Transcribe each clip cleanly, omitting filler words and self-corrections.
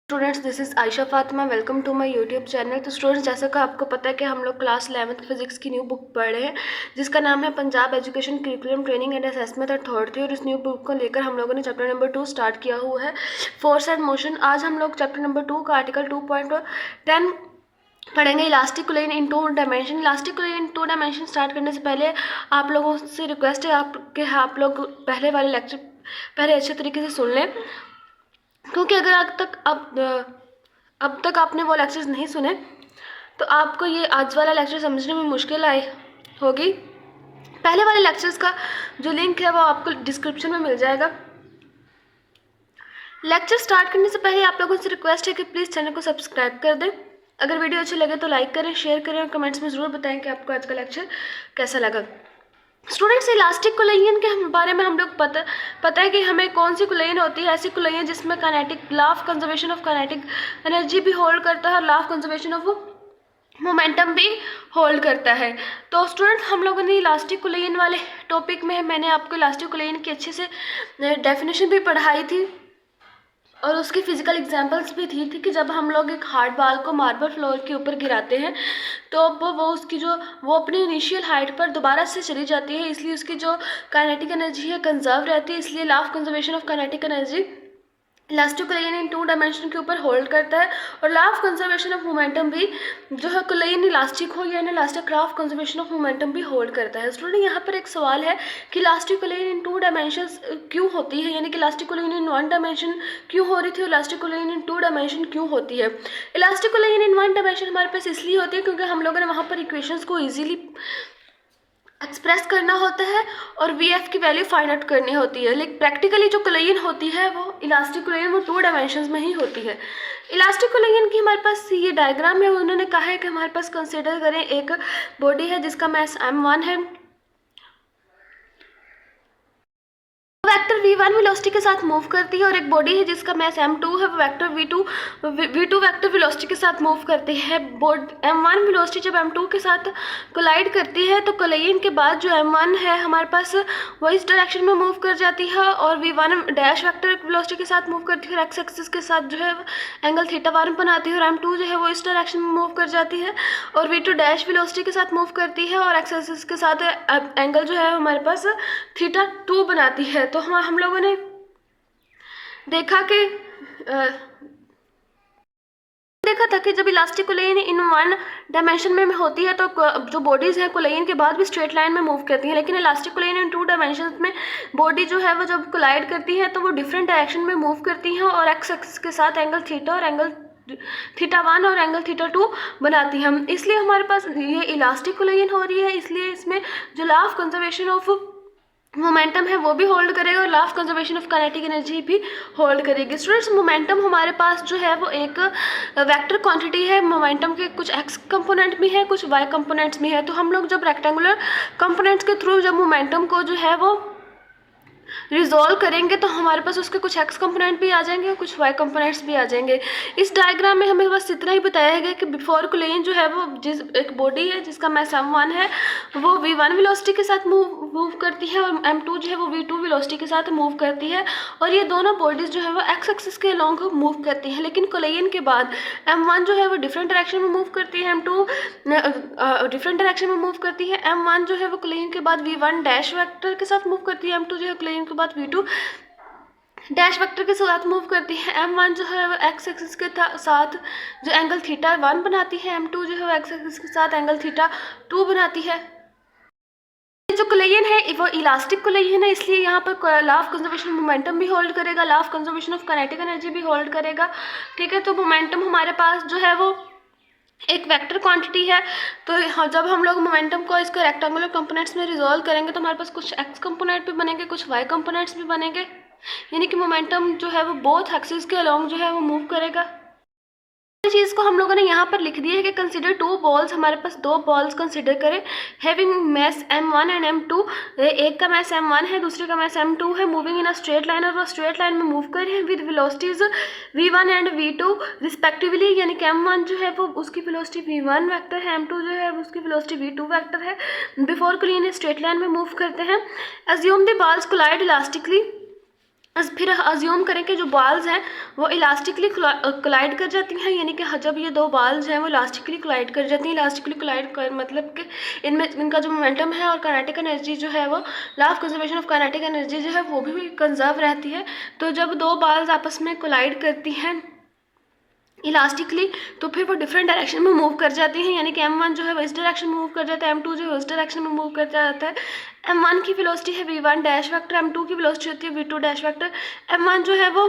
Students, this is Ayesha Fatima. Welcome to my YouTube channel. तो students, जैसा कि आपको पता है कि हम लोग क्लास 11th फिजिक्स की न्यू बुक पढ़ रहे हैं जिसका नाम है Punjab education curriculum training and assessment authority. और इस न्यू बुक को लेकर हम लोगों ने चैप्टर नंबर 2 स्टार्ट किया हुआ है, फोर्स एंड मोशन। आज हम लोग चैप्टर नंबर 2 का आर्टिकल 2.10 पढ़ेंगे, elastic collision in 2 dimension. Elastic collision in 2 dimension start करने से पहले आप लोगों से रिक्वेस्ट है आप लोग पहले वाले लेक्चर पहले अच्छे तरीके से सुन लें, क्योंकि अगर अब तक आपने वो लेक्चर्स नहीं सुने तो आपको ये आज वाला लेक्चर समझने में मुश्किल आई होगी। पहले वाले लेक्चर्स का जो लिंक है वो आपको डिस्क्रिप्शन में मिल जाएगा। लेक्चर स्टार्ट करने से पहले आप लोगों से रिक्वेस्ट है कि प्लीज़ चैनल को सब्सक्राइब कर दें। अगर वीडियो अच्छी लगे तो लाइक करें, शेयर करें और कमेंट्स में ज़रूर बताएं कि आपको आज का लेक्चर कैसा लगा। स्टूडेंट्स, इलास्टिक कोलिन के बारे में हम लोग पता है कि हमें कौन सी कोलिन होती है। ऐसी कोलिन जिसमें kinetic law of conservation of kinetic energy भी होल्ड करता है और law of conservation of momentum भी होल्ड करता है। तो स्टूडेंट, हम लोगों ने इलास्टिक कोलिन वाले टॉपिक में मैंने आपको इलास्टिक कोलिन की अच्छे से डेफिनेशन भी पढ़ाई थी और उसकी फिजिकल एग्जांपल्स भी थी कि जब हम लोग एक हार्ड बॉल को मार्बल फ्लोर के ऊपर गिराते हैं तो वो उसकी वो अपनी इनिशियल हाइट पर दोबारा से चली जाती है, इसलिए उसकी जो काइनेटिक एनर्जी है कंजर्व रहती है। इसलिए law of conservation of kinetic energy elastic collision in 2 dimension के ऊपर होल्ड करता है। और law of conservation of momentum भी जो है कोलिन इलास्टिक हो या elastic law of conservation of momentum भी होल्ड करता है। स्टूडेंट, यहाँ पर एक सवाल है कि इलास्टिक कोलिन इन 2 डायमेंशन क्यों होती है, यानी कि इलास्टिक कोलिन इन 1 डायमेंशन क्यों हो रही थी और इलास्टिक कोलिन इन 2 डायमेंशन क्यों होती है। इलास्टिक कोलिन इन 1 डायमेंशन हमारे पास इसलिए होती है क्योंकि हम लोगों ने वहाँ पर इक्वेशंस को ईजिली एक्सप्रेस करना होता है और वी एफ की वैल्यू फाइंड आउट करनी होती है। लेकिन प्रैक्टिकली जो कोलिन होती है वो इलास्टिक कोलिन वो 2 डायमेंशंस में ही होती है। इलास्टिक कोलिन की हमारे पास ये डायग्राम है, उन्होंने कहा है कि हमारे पास कंसिडर करें एक बॉडी है जिसका मास m1 है, वेक्टर v1 वेलोसिटी के साथ मूव करती है, और एक बॉडी है जिसका मास m2 है, वो वेक्टर v2 वेक्टर वेलोसिटी के साथ मूव करती है। m1 वेलोसिटी जब m2 के साथ कोलाइड करती है तो कोलिन के बाद जो m1 है हमारे पास वो इस डायरेक्शन में मूव कर जाती है, और v1 डैश वेक्टर वेलोसिटी के साथ मूव करती है और x एक्सिस के साथ जो है एंगल θ1 बनाती है, और m2 जो है वो इस डायरेक्शन में मूव कर जाती है और v2 डैश वेलोसिटी के साथ मूव करती है और x एक्सिस के साथ एंगल जो है हमारे पास θ2 बनाती है। तो हम लोगों ने देखा था कि जब इलास्टिक कोलिन इन 1 डायमेंशन में होती है तो जो बॉडीज़ हैं कोलिन के बाद भी स्ट्रेट लाइन में मूव करती हैं, लेकिन इलास्टिक कोलिन इन 2 डायमेंशन में बॉडी जो है वो जब कोलाइड करती है तो वो डिफरेंट डायरेक्शन में मूव करती हैं और एक्स एक्सिस के साथ एंगल थीटा और एंगल θ1 और एंगल θ2 बनाती हैं। इसलिए हमारे पास ये इलास्टिक कोलिन हो रही है, इसलिए इसमें जो law of conservation of momentum है वो भी होल्ड करेगा और law of conservation of kinetic energy भी होल्ड करेगी। स्टूडेंट्स, मोमेंटम हमारे पास जो है वो एक वेक्टर क्वांटिटी है। मोमेंटम के कुछ एक्स कंपोनेंट भी है, कुछ वाई कंपोनेंट्स भी है। तो हम लोग जब रेक्टेंगुलर कंपोनेंट्स के थ्रू जब मोमेंटम को जो है वो रिजॉल्व करेंगे तो हमारे पास उसके कुछ एक्स कंपोनेंट भी आ जाएंगे और कुछ वाई कंपोनेंट्स भी आ जाएंगे। इस डायग्राम में हमें बस इतना ही बताया गया कि बिफोर कोलिन जो है वो जिस एक बॉडी है जिसका मास m1 है वो v1 वेलोसिटी के साथ मूव करती है और m2 जो है वो v2 वेलोसिटी के साथ मूव करती है, और ये दोनों बॉडीज़ जो है वो एक्स एक्सिस के अलॉन्ग मूव करती हैं। लेकिन कोलिन के बाद m1 जो है वो डिफरेंट डायरेक्शन में मूव करती है, m2 डिफरेंट डायरेक्शन में मूव करती है, m1 जो है वो कोलिन के बाद v1 डैश वेक्टर के साथ मूव करती है, m2 जो है कोलिन के बाद v2 डैश वेक्टर के साथ मूव करती है, m1 जो है वो एक्स एक्सिस के साथ जो एंगल θ1 बनाती है, m2 जो है वो एक्स एक्सिस के साथ एंगल θ2 बनाती है। जो कोलिन है वो इलास्टिक कोलिन है, इसलिए यहाँ पर लॉ ऑफ कंजर्वेशन मोमेंटम भी होल्ड करेगा, law of conservation of kinetic energy भी होल्ड करेगा। ठीक है, तो मोमेंटम हमारे पास जो है वो एक वेक्टर क्वांटिटी है। तो जब हम लोग मोमेंटम को इसके रेक्टेंगुलर कंपोनेंट्स में रिजॉल्व करेंगे तो हमारे पास कुछ एक्स कंपोनेंट भी बनेंगे, कुछ वाई कंपोनेंट्स भी बनेंगे, यानी कि मोमेंटम जो है वो बोथ एक्सिस के अलॉन्ग जो है वो मूव करेगा। चीज़ को हम लोगों ने यहाँ पर लिख दिया है कि कंसिडर 2 बॉल्स, हमारे पास 2 बॉल्स कंसिडर करें having mass m1 and m2। एक का मास m1 है, दूसरे का मास m2 है, moving in a straight line, और वो स्ट्रेट लाइन में मूव कर रहे हैं with velocities v1 and v2 respectively, यानी कि m1 जो है वो उसकी वेलोसिटी v1 वेक्टर है, m2 जो है उसकी वेलोसिटी v2 वेक्टर है। बिफोर कोलिन स्ट्रेट लाइन में मूव करते हैं। Assume the balls collide elastically बस फिर अज्यूम करें कि जो बॉल्स हैं वो इलास्टिकली कोलाइड कर जाती हैं, यानी कि जब ये दो बॉल्स हैं वो इलास्टिकली कोलाइड कर जाती हैं। इलास्टिकली कोलाइड कर मतलब कि इनमें इनका जो मोमेंटम है और काइनेटिक एनर्जी जो है वो law of conservation of kinetic energy जो है वो भी कंजर्व रहती है। तो जब दो बॉल्स आपस में कोलाइड करती हैं इलास्टिकली तो फिर वो डिफरेंट डायरेक्शन में मूव कर जाती हैं, यानी कि m1 जो है वो इस डायरेक्शन में मूव कर जाता है, m2 जो है उस डायरेक्शन में मूव कर जाता है। m1 की वेलोसिटी है v1 डैश वेक्टर, m2 की वेलोसिटी होती है v2 डैश वेक्टर। m1 जो है वो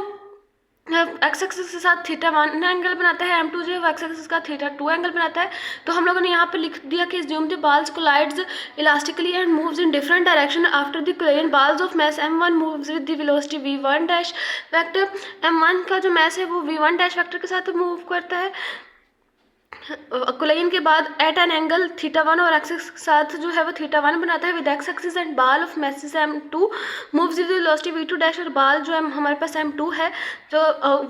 एक्स एक्सिस के साथ θ1 एंगल बनाता है, m2 जो है वो एक्स एक्सिस का θ2 एंगल बनाता है। तो हम लोगों ने यहाँ पे लिख दिया कि assume the balls collides elastically and moves in different direction after the collision balls of mass m1 moves with the velocity v1 dash vector। m1 का जो mass है वो v1 dash vector के साथ मूव करता है कोलाइन के बाद एट एन एंगल θ1 और एक्सिस के साथ जो है वो θ1 बनाता है विद एक्स एक्सिस एंड बाल of message m2 moves with velocity v2 dash और बाल जो हमारे पास m2 है जो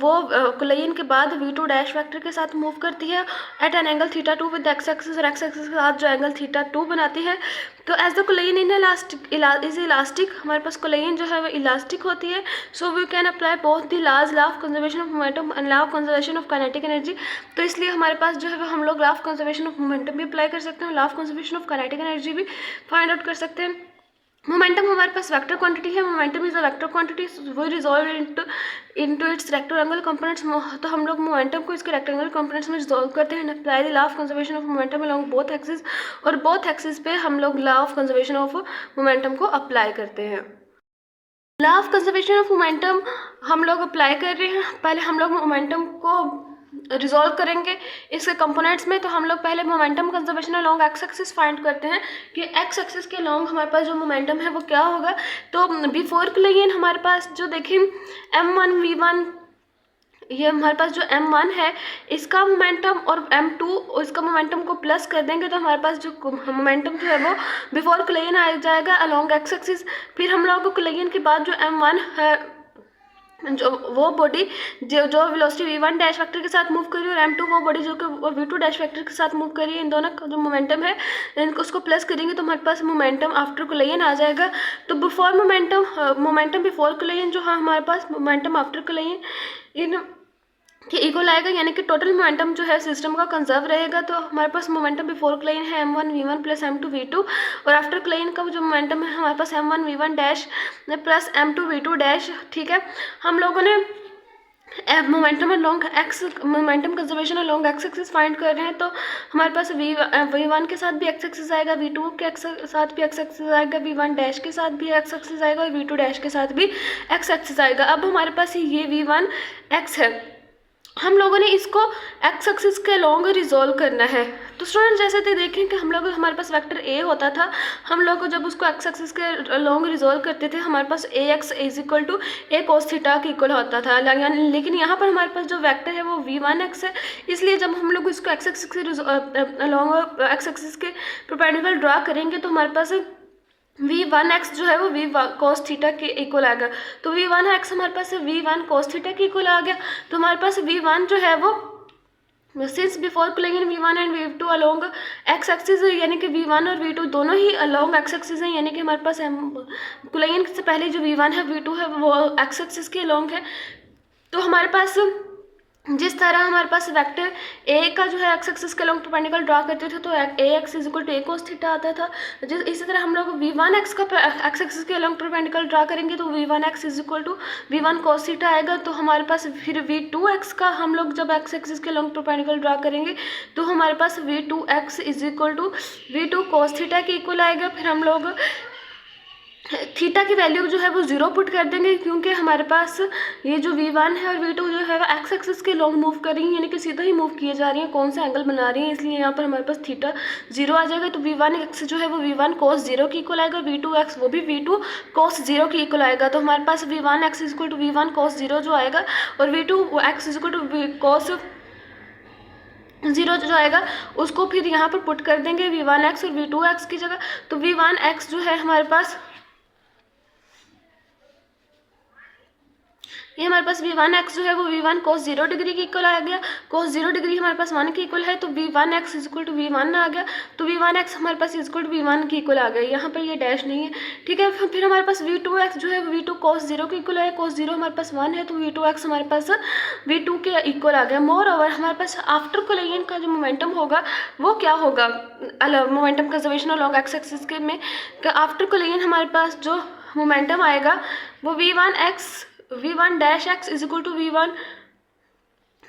वो कोलाइन के बाद v2 डैश वेक्टर के साथ मूव करती है at an angle θ2 with x axis और एक्स एक्सिस के साथ जो एंगल θ2 बनाती है। तो as the collision in elastic हमारे पास कोलाइन जो है वो इलास्टिक होती है। So we can apply both the laws law of conservation of momentum and law of conservation of kinetic energy. तो इसलिए हमारे पास जो है वो हम लोग law of conservation of momentum भी अप्लाई कर सकते हैं, law of conservation of kinetic energy भी फाइंड आउट कर सकते हैं। मोमेंटम हमारे पास वेक्टर क्वांटिटी है, momentum is a vector quantity वो resolve into its rectangular components. तो हम लोग मोमेंटम को इसके रेक्टेंगुलर कंपोनेंट्स में रिजॉल्व करते हैं, apply the law of conservation of momentum along both axis, और बोथ एक्सिस पे हम लोग law of conservation of momentum को अप्लाई करते हैं। Law of conservation of momentum हम लोग अप्लाई कर रहे हैं। पहले हम लोग मोमेंटम को रिजॉल्व करेंगे इसके कंपोनेंट्स में। तो हम लोग पहले momentum conservation along x axis find करते हैं कि एक्स एक्सिस के अलोंग हमारे पास जो मोमेंटम है वो क्या होगा। तो बिफोर कोलाइन हमारे पास जो देखें m1 v1, ये हमारे पास जो m1 है इसका मोमेंटम और m2 इसका मोमेंटम को प्लस कर देंगे तो हमारे पास जो मोमेंटम जो है वो बिफोर कोलाइन आ जाएगा अलोंग एक्स एक्सिस। फिर हम लोग को कोलाइन के बाद जो m1 है जो वो बॉडी जो वेलोसिटी v1 डैश वेक्टर के साथ मूव कर रही है और m2 वो बॉडी जो कि v2 डैश वेक्टर के साथ मूव कर रही है, इन दोनों का जो मोमेंटम है इनको उसको प्लस करेंगे तो हमारे पास मोमेंटम आफ्टर कोलाइन आ जाएगा। तो बिफोर मोमेंटम बिफोर कोलाइन जो है हमारे पास मोमेंटम आफ्टर कोलाइन इन कि इक्वल आएगा, यानी कि टोटल मोमेंटम जो है सिस्टम का कंजर्व रहेगा। तो हमारे पास मोमेंटम बिफोर कोलाइन है m1 v1 plus m2 v2, और आफ्टर कोलाइन का जो मोमेंटम है हमारे पास m1 v1 dash plus m2 v2 dash. ठीक है, हम लोगों ने momentum along x momentum conservation along x axis find कर रहे हैं। तो हमारे पास v1 के साथ भी एक्स एक्सिस आएगा, v2 के साथ भी एक्स एक्सिस आएगा, v1 डैश के साथ भी एक्स एक्सिस आएगा और v2 डैश के साथ भी एक्स एक्सिस आएगा। अब हमारे पास ये v1 x है, हम लोगों ने इसको एक्स एक्सिस के अलोंग रिजॉल्व करना है। तो स्टूडेंट जैसे तो देखें कि हम लोग हमारे पास वेक्टर ए होता था, हम लोग जब उसको एक्स एक्सिस के अलोंग रिजॉल्व करते थे हमारे पास A x is equal to A cos theta के इक्वल होता था। लेकिन यहाँ पर हमारे पास जो वेक्टर है वो v1x है, इसलिए जब हम लोग इसको एक्स एक्सिस के अलोंग एक्स एक्सिस के परपेंडिकुलर ड्रा करेंगे तो हमारे पास v1x जो है वो v cos थीटा के इक्वल आएगा। तो v1x हमारे पास v1 cos थीटा के इक्वल आ गया। तो हमारे पास v1 जो है वो since before कोलाइन v1 and v2 along x axis है, यानी कि v1 और v2 दोनों ही अलोंग एक्स एक्सिस हैं, यानी कि हमारे पास कोलाइन से पहले जो v1 है v2 है वो एक्स एक्सिस के अलोंग है। तो हमारे पास जिस तरह हमारे पास वेक्टर ए का जो है एक्स एक्सिस के अलोंग परपेंडिकुलर ड्रा करते थे तो A x is equal to A cos theta आता था। इसी तरह हम लोग v1x का एक्स एक्सिस के अलोंग परपेंडिकुलर ड्रा करेंगे तो v1x is equal to v1 cos theta आएगा। तो हमारे पास फिर v2x का हम लोग जब एक्स एक्सिस के अलोंग परपेंडिकुलर ड्रा करेंगे तो हमारे पास v2x is equal to v2 cos theta के इक्वल आएगा। फिर हम लोग थीटा की वैल्यू जो है वो 0 पुट कर देंगे, क्योंकि हमारे पास ये जो v1 है और v2 जो है वो एक्स एक्सिस के लॉन्ग मूव कर रही हैं, यानी कि सीधा ही मूव किए जा रही हैं, कौन सा एंगल बना रही हैं, इसलिए यहाँ पर हमारे पास थीटा 0 आ जाएगा। तो v1x जो है वो v1 cos 0 की इक्वल आएगा, v2x वो भी v2 cos 0 की इक्वल आएगा। तो हमारे पास v1x is equal to v1 cos 0 जो आएगा और v2x is equal to cos 0 जो आएगा उसको फिर यहाँ पर पुट कर देंगे v1x और v2x की जगह। तो v1x जो है हमारे पास ये हमारे पास v1x जो है वो v1 cos 0 डिग्री के इक्वल आ गया। cos 0 डिग्री हमारे पास 1 के इक्वल है, तो v1x इक्वल टू v1 आ गया। तो v1x हमारे पास इक्वल टू v1 के इक्वल आ गया, यहाँ पर ये डैश नहीं है, ठीक है। फिर हमारे पास v2x जो है v2 cos 0 के इक्वल है। cos 0 हमारे पास 1 है, तो v2x हमारे पास v2 के इक्वल आ गया। मोर ओवर हमारे पास आफ्टर कोलिजन का जो मोमेंटम होगा वो क्या होगा, momentum conservation along x axis के में आफ्टर कोलिजन हमारे पास जो मोमेंटम आएगा वो v1 dash x is equal to v1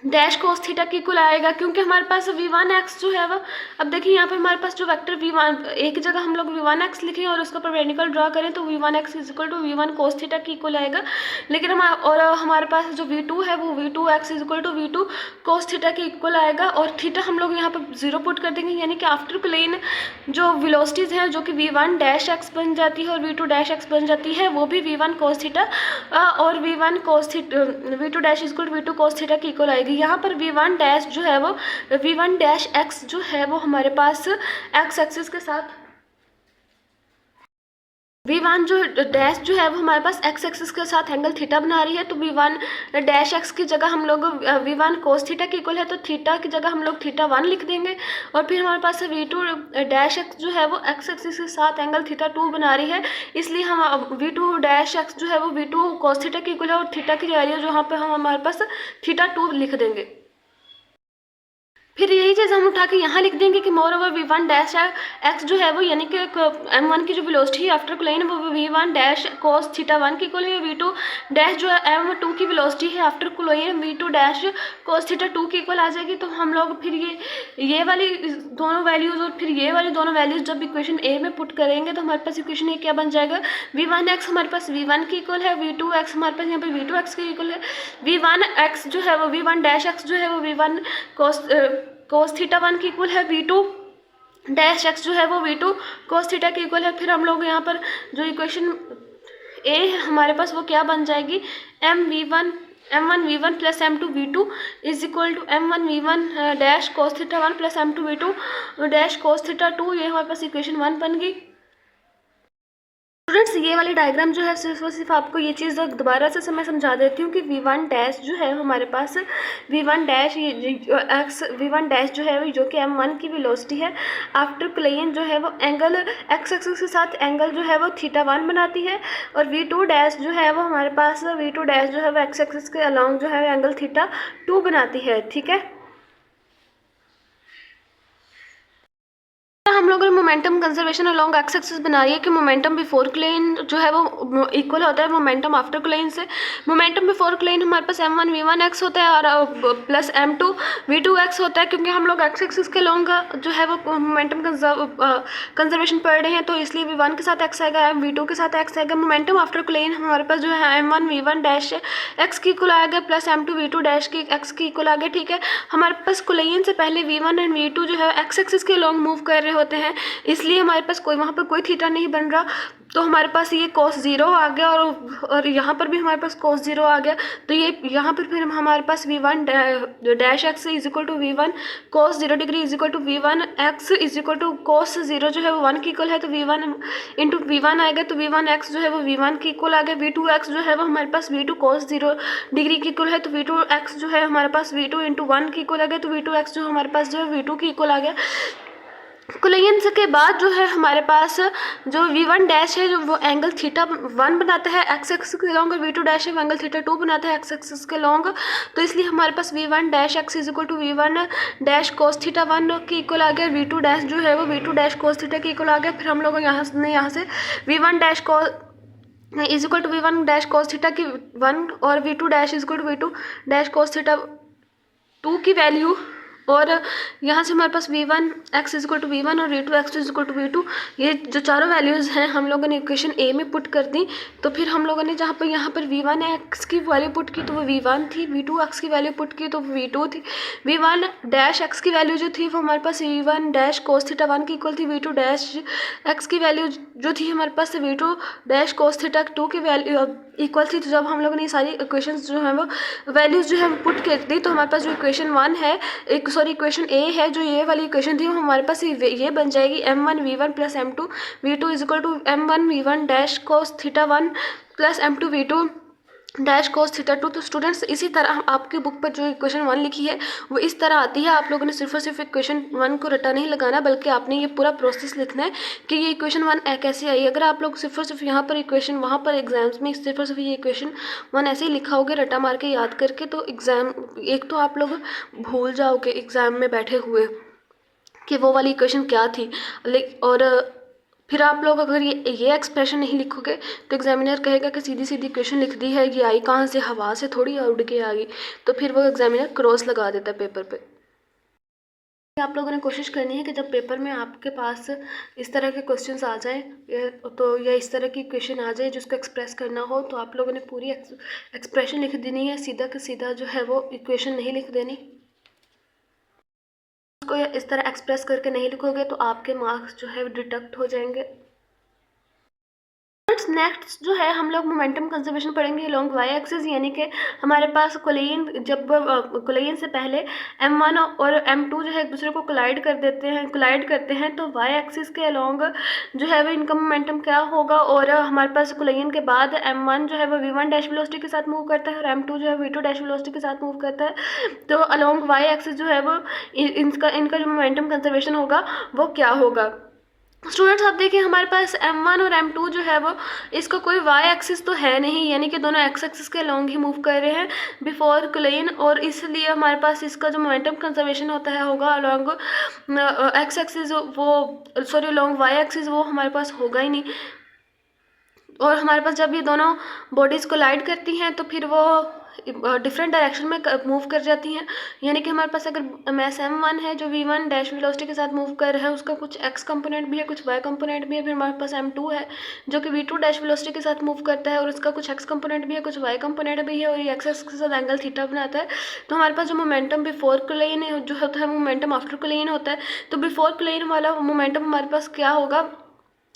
dash cos theta की इक्वल आएगा, क्योंकि हमारे पास v1x जो है वो, अब देखिए यहाँ पर हमारे पास जो वेक्टर v1 एक जगह हम लोग v1x लिखें और उसका परपेंडिकुलर ड्रा करें तो v1x is equal to v1 cos theta की इक्वल आएगा। लेकिन हमारे पास जो v2 है वो v2x is equal to v2 cos theta की इक्वल आएगा, और थीटा हम लोग यहाँ पर 0 पुट कर देंगे, यानी कि आफ्टर प्लेन जो वेलोसिटीज़ हैं जो कि v1 डैश x बन जाती है और v2 डैश x बन जाती है, वो भी v1 कोस थीटा और v1 cos theta v2 dash is equal to v2 cos theta की इक्वल आएगी। यहाँ पर v1 डैश जो है वो v1 डैश x जो है वो हमारे पास x एक्सिस के साथ v1 जो डैश जो है वो हमारे पास x एक्सिस के साथ एंगल थीटा बना रही है, तो v1 डैश x की जगह हम लोग v1 कोस थीटा की इक्वल है, तो थीटा की जगह हम लोग थीटा 1 लिख देंगे। और फिर हमारे पास v2 डैश x जो है वो x एक्सिस के साथ एंगल थीटा 2 बना रही है, इसलिए हम v2 डैश x जो है वो v2 कोस थीटा की इक्वल है, और थीटा की वैल्यू जो यहाँ पे हम हमारे पास थीटा 2 लिख देंगे। फिर यही चीज़ हम उठा के यहाँ लिख देंगे कि more over v1 dash x जो है वो, यानी कि m1 की जो वेलोसिटी है आफ्टर कोलिजन वो v1 डैश कोस थीटा 1 की इक्वल है। v2 डैश जो है m2 की वेलोसिटी है after collision v2 dash cos theta 2 की इक्वल आ जाएगी। तो हम लोग फिर ये वाली दोनों वैल्यूज़ और फिर ये वाली दोनों वैल्यूज़ जब इक्वेशन ए में पुट करेंगे तो हमारे पास इक्वेशन ए क्या बन जाएगा, v1x हमारे पास v1 की इक्वल है, v2x हमारे पास यहाँ पर v2x की इक्वल है, v1x जो है वो v1 डैश x जो है वो v1 कोस थीटा 1 की इक्वल है, v2 डैश x जो है वो v2 कोस थीटा की इक्वल है। फिर हम लोग यहाँ पर जो इक्वेशन ए है हमारे पास वो क्या बन जाएगी, m1 v1 plus m2 v2 is equal to m1 v1 dash cos theta 1 plus m2 v2 dash cos theta 2, ये हमारे पास इक्वेशन 1 बन गई। स्टूडेंट्स ये वाली डायग्राम जो है सिर्फ आपको ये चीज़ दोबारा से मैं समझा देती हूँ कि v1 डैश जो है हमारे पास v1 डैश जो है जो कि m1 की वेलोसिटी है आफ्टर कोलिजन जो है वो एंगल x एक्सिस के साथ एंगल जो है वो थीटा 1 बनाती है, और v2 डैश जो है वो हमारे पास v2 डैश जो है वो x एक्सिस के अलोंग जो है एंगल थीटा 2 बनाती है, ठीक है। हम लोग momentum conservation along x axis बना रही है कि मोमेंटम बिफोर कोलिजन जो है वो इक्वल होता है मोमेंटम आफ्टर कोलिजन से। मोमेंटम बिफोर कोलिजन हमारे पास m1 v1x होता है और प्लस m2 v2x होता है, क्योंकि हम लोग एक्स एक्सिस के अलोंग जो है वो मोमेंटम कंजर्वेशन पढ़ रहे हैं, तो इसलिए v1 के साथ x आएगा, v2 के साथ x आएगा। मोमेंटम आफ्टर कोलिजन हमारे पास जो है m1 v1 डैश x की इक्वल आ गया प्लस m2 v2 डैश की x की इक्वल आ गया, ठीक है। हमारे पास कोलिजन से पहले v1 एंड v2 जो है एक्स एक्सिस के अलोंग मूव कर रहे होते हैं, इसलिए हमारे पास वहाँ पर कोई थीटा नहीं बन रहा, तो हमारे पास ये cos 0 आ गया और यहाँ पर भी हमारे पास cos 0 आ गया। तो ये यहाँ पर फिर हमारे पास v1 dash x is equal to v1 cos 0 degree is equal to v1 x is equal to cos 0 जो है वो 1 की इक्वल है, तो v1 इंटू v1 आएगा, तो v1 x जो है वो v1 की इक्वल आ गया। v2 x जो है वो हमारे पास v2 cos 0 डिग्री की इक्वल है, तो v2 x जो है हमारे पास v2 इंटू 1 की इक्वल आ गया, तो v2 x जो हमारे पास जो है v2 की इक्वल आ गया। कोलिजन के बाद जो है हमारे पास जो v1 डैश है जो वो एंगल थीटा 1 बनाता है एक्स एक्सिस के लॉन्ग, और v2 डैश है वो एंगल थीटा 2 बनाता है एक्स एक्सिस के लॉन्ग, तो इसलिए हमारे पास v1 dash x is equal to v1 dash cos theta 1 की इक्वल आ गया, v2 डैश जो है वो v2 डैश कोस थीटा की इक्वल आ गया। फिर हम लोग यहाँ से v1 dash cos is equal to v1 dash cos theta की 1 और v2 dash is equal to v2 dash cos theta 2 की वैल्यू, और यहाँ से हमारे पास v1 x is equal to v1 और v2 x is equal to v2, ये जो चारों वैल्यूज़ हैं हम लोगों ने इक्वेशन ए में पुट कर दी। तो फिर हम लोगों ने जहाँ पर यहाँ पर v1 x की वैल्यू पुट की तो वो v1 थी, v2 x की वैल्यू पुट की तो वो v2 थी, v1 डैश x की वैल्यू जो थी वो हमारे पास v1 डैश कोस थीटा 1 की इक्वल थी, v2 डैश x की वैल्यू जो थी हमारे पास v2 डैश कोस थीटा 2 की वैल्यू इक्वल थी। तो जब हम लोगों ने ये सारी इक्वेशंस जो है वो वैल्यूज़ जो है पुट कर दी, तो हमारे पास जो इक्वेशन 1 है इक्वेशन ए है, जो ये वाली इक्वेशन थी वो हमारे पास ये बन जाएगी m1 v1 plus m2 v2 is equal to m1 v1 dash cos theta 1 plus m2 v2 dash cos theta two. तो स्टूडेंट्स इसी तरह आपकी बुक पर जो इक्वेशन 1 लिखी है वो इस तरह आती है। आप लोगों ने सिर्फ और सिर्फ इक्वेशन 1 को रटा नहीं लगाना, बल्कि आपने ये पूरा प्रोसेस लिखना है कि ये इक्वेशन 1 कैसे आई। अगर आप लोग सिर्फ और सिर्फ यहाँ पर इक्वेशन, वहाँ पर एग्जाम्स में सिर्फ और सिर्फ ये इक्वेशन 1 ऐसे ही लिखा होगे रटा मार के याद करके, तो एग्ज़ाम एक तो आप लोग भूल जाओगे एग्ज़ाम में बैठे हुए कि वो वाली इक्वेशन क्या थी। और फिर आप लोग अगर ये एक्सप्रेशन नहीं लिखोगे तो एग्जामिनर कहेगा कि सीधी सीधी इक्वेशन लिख दी है, ये आई कहाँ से, हवा से थोड़ी उड़ के आ गई। तो फिर वो एग्जामिनर क्रॉस लगा देता है पेपर पे। आप लोगों ने कोशिश करनी है कि जब पेपर में आपके पास इस तरह के क्वेश्चंस आ जाए तो या इस तरह की इक्वेशन आ जाए जिसको एक्सप्रेस करना हो, तो आप लोगों ने पूरी एक्सप्रेशन लिख देनी है, सीधा का सीधा जो है वो इक्वेशन नहीं लिख देनी। को इस तरह एक्सप्रेस करके नहीं लिखोगे तो आपके मार्क्स जो है डिडक्ट हो जाएंगे। नेक्स्ट जो है हम लोग मोमेंटम कंजर्वेशन पढ़ेंगे अलोंग वाई एक्सिस, यानी कि हमारे पास कोलिन, जब कोलिन से पहले M1 और M2 जो है एक दूसरे को कोलाइड करते हैं तो वाई एक्सिस के अलोंग जो है वो इनका मोमेंटम क्या होगा। और हमारे पास कोलिन के बाद M1 जो है वो V1 डैश वेलोसिटी के साथ मूव करता है और M2 जो है V2 डैश वेलोसिटी के साथ मूव करता है। तो अलोंग वाई एक्सिस जो है वो इनका जो मोमेंटम कंजर्वेशन होगा वो क्या होगा। स्टूडेंट्स आप देखिए हमारे पास M1 और M2 जो है वो इसका कोई y एक्सिस तो है नहीं, यानी कि दोनों x एक्सिस के लॉन्ग ही मूव कर रहे हैं बिफोर कोलिन, और इसलिए हमारे पास इसका जो मोमेंटम कंजर्वेशन होता है होगा अलॉन्ग x एक्सिस, वो सॉरी अलॉन्ग y एक्सिस वो हमारे पास होगा ही नहीं। और हमारे पास जब ये दोनों बॉडीज़ कोलाइड करती हैं तो फिर वो डिफरेंट डायरेक्शन में मूव कर जाती हैं, यानी कि हमारे पास अगर मैस M1 है जो V1 डैश वेलोसिटी के साथ मूव कर रहा है, उसका कुछ x कंपोनेंट भी है कुछ y कंपोनेंट भी है। फिर हमारे पास M2 है जो कि V2 डैश वेलोसिटी के साथ मूव करता है और उसका कुछ x कंपोनेंट भी है कुछ y कंपोनेंट भी है और ये x एक्सिस के साथ एंगल थीटा बनाता है। तो हमारे पास जो मोमेंटम बिफोर कोलिन जो होता है मोमेंटम आफ्टर कोलिन होता है। तो बिफोर कोलिन वाला मोमेंटम हमारे पास क्या होगा,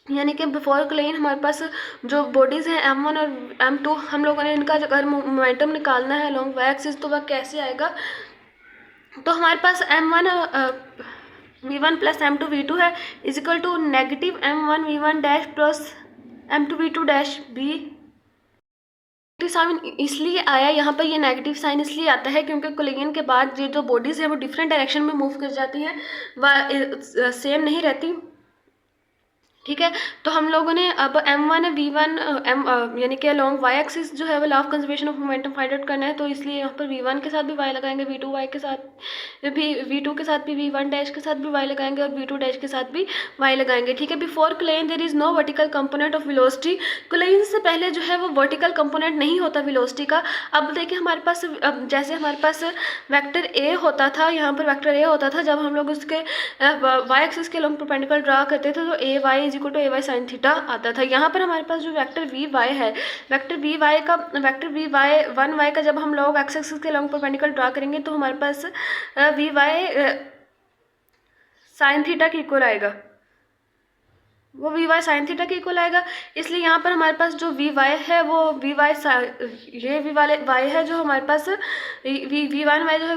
यानी कि बिफोर कोलिन हमारे पास जो बॉडीज़ हैं M1 और M2, हम लोगों ने इनका अगर मोमेंटम निकालना है अलोंग वाई एक्सिस तो वह कैसे आएगा। तो हमारे पास M1 V1 plus M2 V2 है is equal to negative M1 V1 dash plus M2 V2 dash B। Sine इसलिए आया यहाँ पर, ये नेगेटिव साइन इसलिए आता है क्योंकि कोलिन के बाद ये जो बॉडीज़ हैं वो डिफरेंट डायरेक्शन में मूव कर जाती हैं, वह सेम नहीं रहती। ठीक है, तो हम लोगों ने अब M1 V1 यानी कि अलोंग वाई एक्सिस जो है वो law of conservation of momentum find out करना है। तो इसलिए यहाँ पर V1 के साथ भी y लगाएंगे, V2 y के साथ भी, V2 के साथ भी V1 डैश के साथ भी y लगाएंगे और V2 डैश के साथ भी y लगाएंगे। ठीक है, before collision there is no vertical component of velocity. Collision से पहले जो है वो वर्टिकल कंपोनेंट नहीं होता वेलोसिटी का। अब देखिए हमारे पास जैसे हमारे पास वेक्टर A होता था, यहाँ पर वेक्टर A होता था, जब हम लोग उसके y एक्सिस के लॉन्ग परपेंडिकुलर ड्रा करते थे तो AY is equal to AY sine theta आता था। यहाँ पर हमारे पास जो वेक्टर VY है, वेक्टर VY 1y का जब हम लोग x एक्सिस के लॉन्ग परपेंडिकुलर ड्रा करेंगे तो हमारे पास VY साइन थीटा के इक्वल आएगा, वो VY साइन थीटा के इक्वल आएगा। इसलिए यहाँ पर हमारे पास जो VY है वो ये V वाले Y है जो हमारे पास V1Y जो है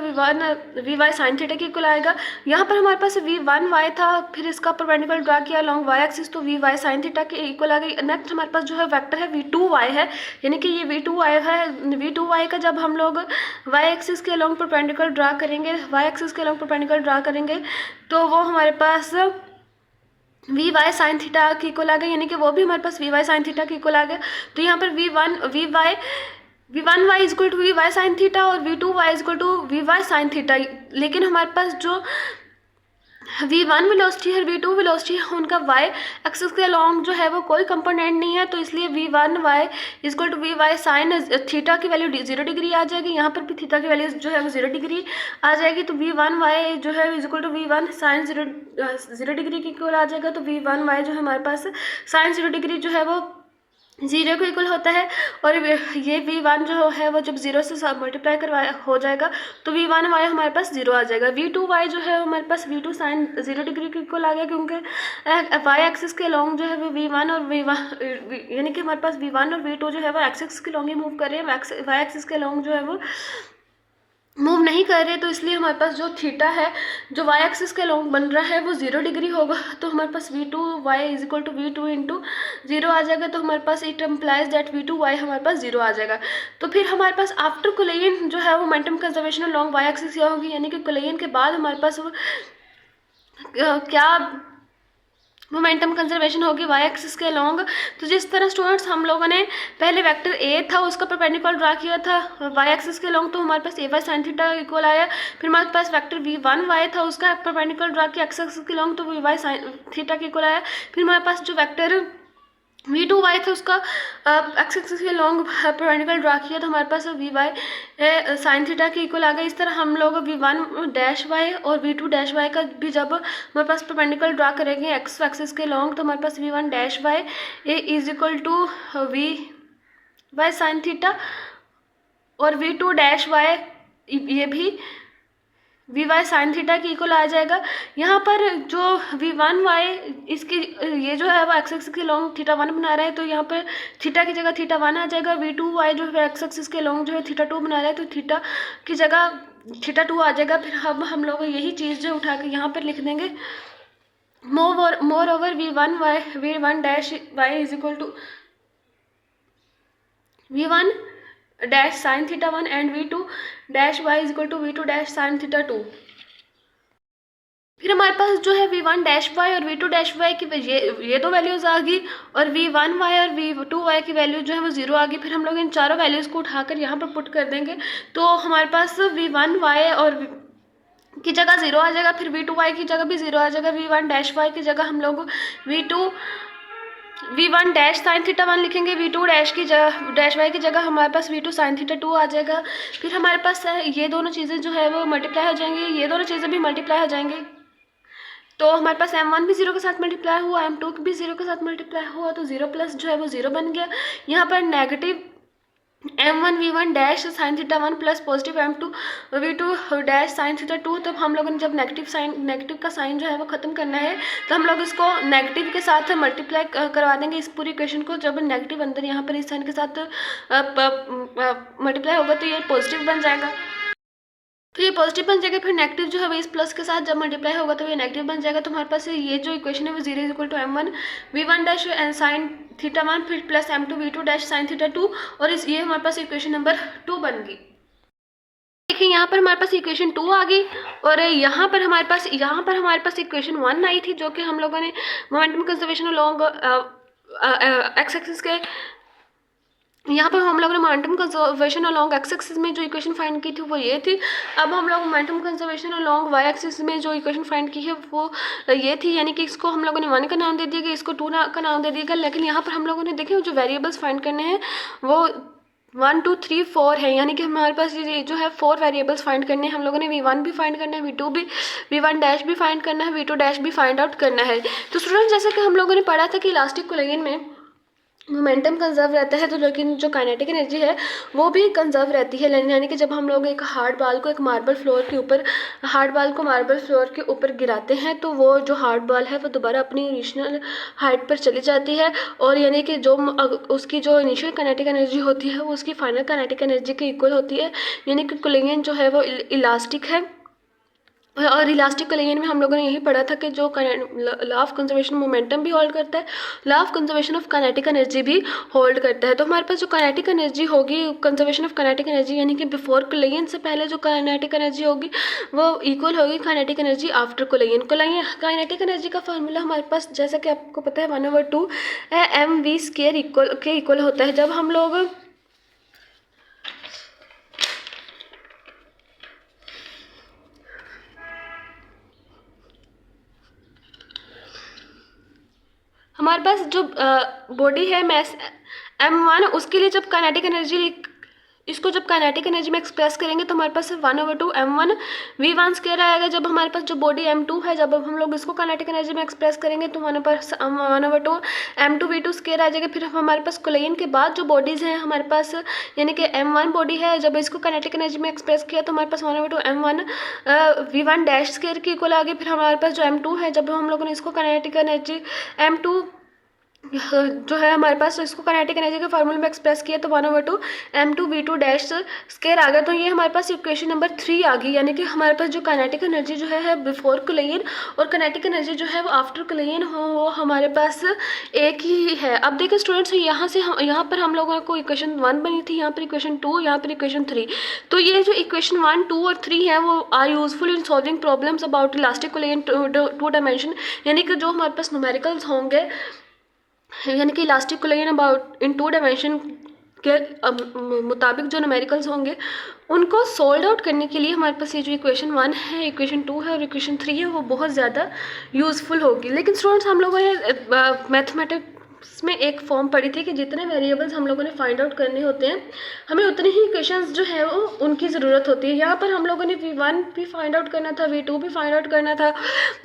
VY साइन थीटा के इक्वल आएगा। यहाँ पर हमारे पास V1Y था, फिर इसका परपेंडिकुलर ड्रा किया लॉन्ग Y एक्सिस तो VY साइन थीटा के इक्वल आ गई। नेक्स्ट हमारे पास जो है वेक्टर है V2Y है, यानी कि ये V2Y है। V2Y का जब हम लोग Y एक्सिस के लॉन्ग परपेंडिकुलर ड्रा करेंगे, Y एक्सिस के लॉन्ग परपेंडिकुलर ड्रा करेंगे तो वो हमारे पास VY साइन थीटा की इक्वल आ गया, यानी कि वो भी हमारे पास VY साइन थीटा की इक्वल आ गया। तो यहाँ पर V1Y is equal to VY sine theta और V2Y is equal to VY sine theta. लेकिन हमारे पास जो V1 वेलोसिटी है V2 वेलोसिटी है उनका y एक्सिस के अलोंग जो है वो कोई कंपोनेंट नहीं है, तो इसलिए V1Y is equal to VY sine theta की वैल्यू 0 डिग्री आ जाएगी। यहाँ पर भी थीटा की वैल्यू जो है वो 0 डिग्री आ जाएगी। तो V1Y जो है is equal to V1 sine 0 degree की इक्वल आ जाएगा। तो V1Y जो है हमारे पास साइन 0 डिग्री जो है वो 0 को इक्वल होता है। और ये V1 जो है वो जब 0 से मल्टीप्लाई करवाया हो जाएगा तो V1Y हमारे पास 0 आ जाएगा। V2Y जो है हमारे पास V2 साइन 0 डिग्री के इक्वल आ गया, क्योंकि Y एक्सिस के लॉन्ग जो है वो V1 और V1 यानी कि हमारे पास V1 और V2 जो है वो एक्सिस के लॉन्ग ही मूव कर रहे हैं। Y एक्सिस के लॉन्ग जो है वो मूव नहीं कर रहे, तो इसलिए हमारे पास जो थीटा है जो वाई एक्सिस के लॉन्ग बन रहा है वो 0 डिग्री होगा। तो हमारे पास v2 y is equal to v2 into 0 आ जाएगा। तो हमारे पास it implies that v2 y हमारे पास 0 आ जाएगा। तो फिर हमारे पास आफ्टर कोलिजन जो है वो momentum conservation long Y axis क्या होगी, यानी कि कोलिजन के बाद हमारे पास क्या मोमेंटम कंजर्वेशन होगी वाई एक्सिस के लॉन्ग। तो जिस तरह स्टूडेंट्स हम लोगों ने पहले वेक्टर ए था उसका परपेंडिकुलर ड्रा किया था वाई एक्सिस के लॉन्ग, तो हमारे पास ए वाई साइन थीटा इक्वल आया। फिर हमारे पास वेक्टर v1 y था उसका परपेंडिकुलर ड्रा किया एक्स एक्सिस के लॉन्ग, तो वी वाई साइन थीटा के इक्वल आया। फिर हमारे पास जो वेक्टर v2 y था उसका एक्स एक्सिस के लॉन्ग परपेंडिकुलर ड्रा किया, तो हमारे पास वी वाई साइन थीटा के इक्वल आ गया। इस तरह हम लोग v1 डैश वाई और v2 डैश वाई का भी जब हमारे पास परपेंडिकुलर ड्रा करेंगे एक्स एक्सिस के लॉन्ग, तो हमारे पास v1 dash y is equal to v y sine theta और v2 डैश वाई ये भी वी वाई साइन थीटा की इक्वल आ जाएगा। यहाँ पर जो v1 y इसकी ये जो है वो एक्स एक्सिस के लॉन्ग थीटा 1 बना रहा है, तो यहाँ पर थीटा की जगह थीटा 1 आ जाएगा। v2 y जो है एक्स एक्सिस के लॉन्ग जो है थीटा 2 बना रहा है, तो थीटा की जगह थीटा 2 आ जाएगा। फिर अब हम लोग यही चीज़ जो उठा के यहाँ पर लिख देंगे moreover v1 dash y is equal to v1 dash sine theta 1 and v2 dash y is equal to v2 dash sine theta 2। फिर हमारे पास जो है v1 डैश वाई और v2 डैश वाई की ये दो वैल्यूज़ आ गई, और v1 वाई और v2 वाई की वैल्यू जो है वो 0 आ गई। फिर हम लोग इन चारों वैल्यूज़ को उठाकर यहाँ पर पुट कर देंगे, तो हमारे पास v1 वाई और की जगह 0 आ जाएगा। फिर v2 वाई की जगह भी 0 आ जाएगा। v1 डैश वाई की जगह हम लोग v1 डैश साइन थीटा 1 लिखेंगे, v2 डैश की जगह डैश वाई की जगह हमारे पास v2 साइन थीटा 2 आ जाएगा। फिर हमारे पास ये दोनों चीज़ें जो है वो मल्टीप्लाई हो जाएंगी, ये दोनों चीज़ें भी मल्टीप्लाई हो जाएंगी। तो हमारे पास m1 भी 0 के साथ मल्टीप्लाई हुआ, m2 भी 0 के साथ मल्टीप्लाई हुआ, तो 0 प्लस जो है वो 0 बन गया। यहाँ पर negative m1 v1 dash sine theta 1 plus positive m2 v2 dash sine theta 2। तो हम लोगों ने जब नेगेटिव का साइन जो है वो ख़त्म करना है, तो हम लोग इसको नेगेटिव के साथ मल्टीप्लाई करवा देंगे इस पूरी इक्वेशन को। जब नेगेटिव अंदर यहाँ पर इस साइन के साथ मल्टीप्लाई होगा तो ये पॉजिटिव बन जाएगा, तो ये पॉजिटिव बन जाएगा। फिर नेगेटिव जो है वो इस प्लस के साथ जब मल्टीप्लाई होगा तो ये नेगेटिव बन जाएगा। तो हमारे पास ये जो इक्वेशन है वो 0 is equal to m1 v1 dash sine theta 1 फिर plus m2 v2 dash sine theta 2, और ये हमारे पास इक्वेशन नंबर 2 बन गई। देखिए यहाँ पर हमारे पास इक्वेशन 2 आ गई, और यहाँ पर हमारे पास इक्वेशन 1 आई थी, जो कि हम लोगों ने momentum conservation along x axis के यहाँ पर हम लोगों ने momentum conservation along x axis में जो इक्वेशन फाइंड की थी वो ये थी। अब हम लोग momentum conservation along y axis में जो इक्वेशन फाइंड की है वो ये थी, यानी कि इसको हम लोगों ने 1 का नाम दे दिया गया, इसको 2 का नाम दे दिया गया। लेकिन यहाँ पर हम लोगों ने देखे जो वेरिएबल्स फाइंड करने हैं वो 1 2 3 4 है, यानी कि हमारे पास ये जो है 4 वेरिएबल्स फाइंड करने हैं। हम लोगों ने v1 भी फाइंड करना है, v2 भी, v1 डैश भी फाइंड करना है, v2 डैश भी फाइंड आउट करना है। तो स्टूडेंट जैसे कि हम लोगों ने पढ़ा था कि इलास्टिक कोलिजन में मोमेंटम कंजर्व रहता है, तो लेकिन जो काइनेटिक एनर्जी है वो भी कंजर्व रहती है। यानी कि जब हम लोग एक हार्ड बाल को मार्बल फ्लोर के ऊपर गिराते हैं, तो वो जो हार्ड बाल है वो दोबारा अपनी ओरिजिनल हाइट पर चली जाती है, और यानी कि जो उसकी जो इनिशियल काइनेटिक एनर्जी होती है वो उसकी फाइनल काइनेटिक एनर्जी के इक्वल होती है। यानी कि कोलिजन जो है वो इलास्टिक है, और इलास्टिक कोलिजन में हम लोगों ने यही पढ़ा था कि जो लॉ ऑफ कंजर्वेशन मोमेंटम भी होल्ड करता है, law of conservation of kinetic energy भी होल्ड करता है। तो हमारे पास जो काइनेटिक एनर्जी होगी, कंजर्वेशन ऑफ काइनेटिक एनर्जी, यानी कि बिफोर कोलिजन से पहले जो काइनेटिक एनर्जी होगी वो इक्वल होगी kinetic energy after collision. Kinetic energy का फार्मूला हमारे पास जैसा कि आपको पता है 1/2 mv² के इक्वल होता है। जब हम लोग हमारे पास जो बॉडी है मैस m1, उसके लिए जब काइनेटिक एनर्जी इसको जब काइनेटिक एनर्जी में एक्सप्रेस करेंगे तो हमारे पास 1/2 m1 v1² आएगा। जब हमारे पास जो बॉडी m2 है, जब हम लोग इसको काइनेटिक एनर्जी में एक्सप्रेस करेंगे तो हमारे पास 1/2 m2 v2² आ जाएगा। फिर हमारे पास कोलिजन के बाद जो बॉडीज़ हैं हमारे पास, यानी कि m1 बॉडी है, जब इसको काइनेटिक एनर्जी में एक्सप्रेस किया तो हमारे पास 1/2 m1 v1 डैश स्क्वायर की इक्वल आ गई। फिर हमारे पास जो m2 है, जब हम लोगों ने इसको काइनेटिक एनर्जी m2 जो है हमारे पास, तो इसको काइनेटिक एनर्जी के फार्मूले में एक्सप्रेस किया तो 1/2 m2v2 डैश स्केयर आ गया। तो ये हमारे पास इक्वेशन नंबर 3 आ गई, यानी कि हमारे पास जो काइनेटिक एनर्जी जो है बिफोर कोलिजन और काइनेटिक एनर्जी जो है वो आफ्टर कोलिजन वो हमारे पास एक ही है। अब देखिए स्टूडेंट्स, यहाँ पर हम लोगों को इक्वेशन 1 बनी थी, यहाँ पर इक्वेशन 2, यहाँ पर इक्वेशन 3। तो ये जो इक्वेशन 1, 2 और 3 है वो are useful in solving problems about elastic collision two dimension, यानी कि जो हमारे पास न्यूमेरिकल्स होंगे, यानी कि elastic collision about in 2 dimension के मुताबिक जो न्यूमेरिकल्स होंगे उनको सोल्व आउट करने के लिए हमारे पास ये जो इक्वेशन 1 है, इक्वेशन 2 है और इक्वेशन 3 है वो बहुत ज़्यादा यूज़फुल होगी। लेकिन स्टूडेंट्स, हम लोगों ने मैथमेटिक्स में एक फॉर्म पढ़ी थी कि जितने वेरिएबल्स हम लोगों ने फाइंड आउट करने होते हैं हमें उतनी ही इक्वेशंस जो है वो उनकी ज़रूरत होती है। यहाँ पर हम लोगों ने v1 भी फाइंड आउट करना था, v2 भी फाइंड आउट करना था,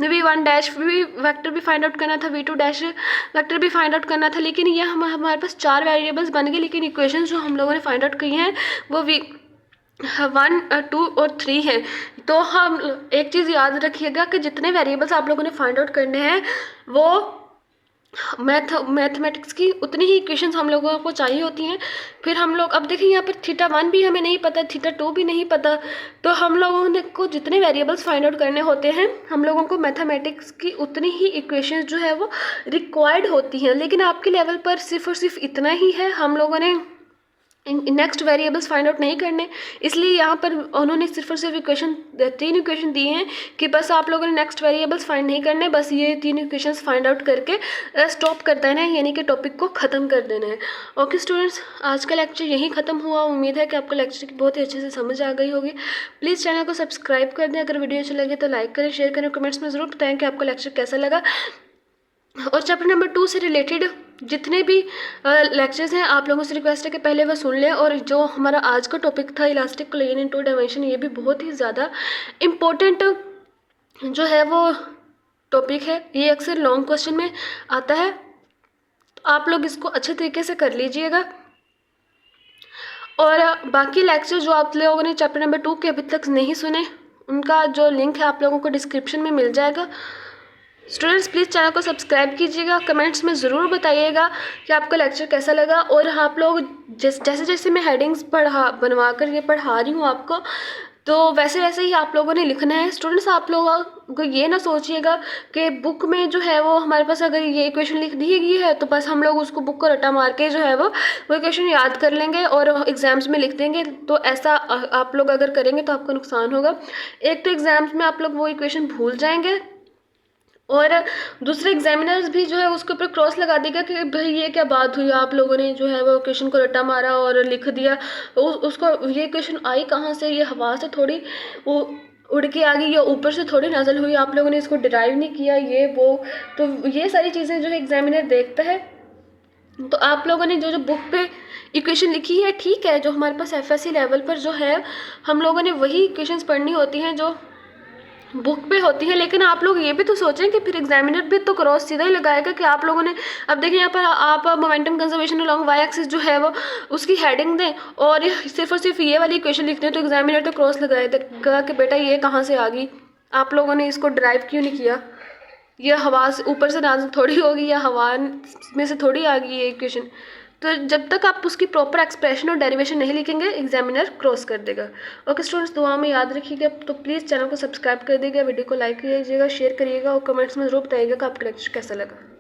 v1 डैश भी वेक्टर भी फाइंड आउट करना था, v2 डैश वेक्टर भी फाइंड आउट करना था। लेकिन ये हमारे पास 4 वेरिएबल्स बन गए, लेकिन इक्वेशंस जो हम लोगों ने फाइंड आउट की हैं वो 1, 2 और 3 है। तो हम एक चीज़ याद रखिएगा कि जितने वेरिएबल्स आप लोगों ने फाइंड आउट करने हैं वो मैथमेटिक्स की उतनी ही इक्वेशंस हम लोगों को चाहिए होती हैं। फिर हम लोग, अब देखिए यहाँ पर θ1 भी हमें नहीं पता, θ2 भी नहीं पता, तो हम लोगों को जितने वेरिएबल्स फाइंड आउट करने होते हैं हम लोगों को मैथमेटिक्स की उतनी ही इक्वेशंस जो है वो रिक्वायर्ड होती हैं। लेकिन आपके लेवल पर सिर्फ और सिर्फ इतना ही है, हम लोगों ने नेक्स्ट वेरिएबल्स फाइंड आउट नहीं करने, इसलिए यहाँ पर उन्होंने सिर्फ और सिर्फ 3 इक्वेशन दिए हैं कि बस आप लोगों ने नेक्स्ट वेरिएबल्स फाइंड नहीं करने, बस ये 3 इक्वेशंस फाइंड आउट करके स्टॉप कर देना है, यानी कि टॉपिक को ख़त्म कर देना है। ओके स्टूडेंट्स, आज का लेक्चर यहीं ख़त्म हुआ। उम्मीद है कि आपको लेक्चर की बहुत ही अच्छे से समझ आ गई होगी। प्लीज़ चैनल को सब्सक्राइब कर दें, अगर वीडियो अच्छी लगे तो लाइक करें, शेयर करें, कमेंट्स में ज़रूर बताएं कि आपको लेक्चर कैसा लगा। और चैप्टर नंबर 2 से रिलेटेड जितने भी लेक्चर्स हैं आप लोगों से रिक्वेस्ट है कि पहले वह सुन लें। और जो हमारा आज का टॉपिक था इलास्टिक कोलिजन इन 2 डायमेंशन, ये भी बहुत ही ज़्यादा इम्पोर्टेंट जो है वो टॉपिक है। ये अक्सर लॉन्ग क्वेश्चन में आता है, तो आप लोग इसको अच्छे तरीके से कर लीजिएगा। और बाकी लेक्चर जो आप लोगों ने चैप्टर नंबर 2 के अभी तक नहीं सुने, उनका जो लिंक है आप लोगों को डिस्क्रिप्शन में मिल जाएगा। स्टूडेंट्स, प्लीज़ चैनल को सब्सक्राइब कीजिएगा, कमेंट्स में ज़रूर बताइएगा कि आपका लेक्चर कैसा लगा। और आप लोग जैसे जैसे मैं हेडिंग्स बनवा कर ये पढ़ा रही हूँ आपको, तो वैसे वैसे ही आप लोगों ने लिखना है। स्टूडेंट्स, आप लोगों को ये ना सोचिएगा कि बुक में जो है वो हमारे पास अगर ये इक्वेशन लिख दी गई है तो बस हम लोग उसको बुक को रटा मार के जो है वो इक्वेशन याद कर लेंगे और एग्ज़ाम्स में लिख देंगे। तो ऐसा आप लोग अगर करेंगे तो आपको नुकसान होगा। एक तो एग्ज़ाम्स में आप लोग वो इक्वेशन भूल जाएंगे, और दूसरे एग्जामिनर्स भी जो है उसके ऊपर क्रॉस लगा देगा कि भाई ये क्या बात हुई, आप लोगों ने जो है वो क्वेश्चन को रट्टा मारा और लिख दिया। उसको ये क्वेश्चन आई कहाँ से, ये हवा से थोड़ी वो उड़ के आ गई या ऊपर से थोड़ी नाज़िल हुई, आप लोगों ने इसको डिराइव नहीं किया, ये वो। तो ये सारी चीज़ें जो है एग्जामिनर देखता है। तो आप लोगों ने जो बुक पे इक्वेशन लिखी है, ठीक है, जो हमारे पास FSC लेवल पर जो है हम लोगों ने वही इक्वेशंस पढ़नी होती हैं जो बुक पे होती है। लेकिन आप लोग ये भी तो सोचें कि फिर एग्जामिनर भी तो क्रॉस सीधा ही लगाएगा कि आप लोगों ने, अब देखिए यहाँ पर आप momentum conservation along y axis जो है वो उसकी हेडिंग दें और सिर्फ और सिर्फ ये वाली इक्वेशन लिख दें, तो एग्जामिनर तो क्रॉस लगाएगा कि बेटा ये कहाँ से आ गई, आप लोगों ने इसको ड्राइव क्यों नहीं किया, ये हवा से ऊपर से नाज़िल थोड़ी होगी या हवा में से थोड़ी आ गई ये इक्वेशन। तो जब तक आप उसकी प्रॉपर एक्सप्रेशन और डेरिवेशन नहीं लिखेंगे एग्जामिनर क्रॉस कर देगा। ओके स्टूडेंट्स, दुआ में याद रखिएगा। तो प्लीज़ चैनल को सब्सक्राइब कर दीजिएगा, वीडियो को लाइक कीजिएगा, शेयर करिएगा और कमेंट्स में ज़रूर बताइएगा कि आपका लेक्चर कैसा लगा।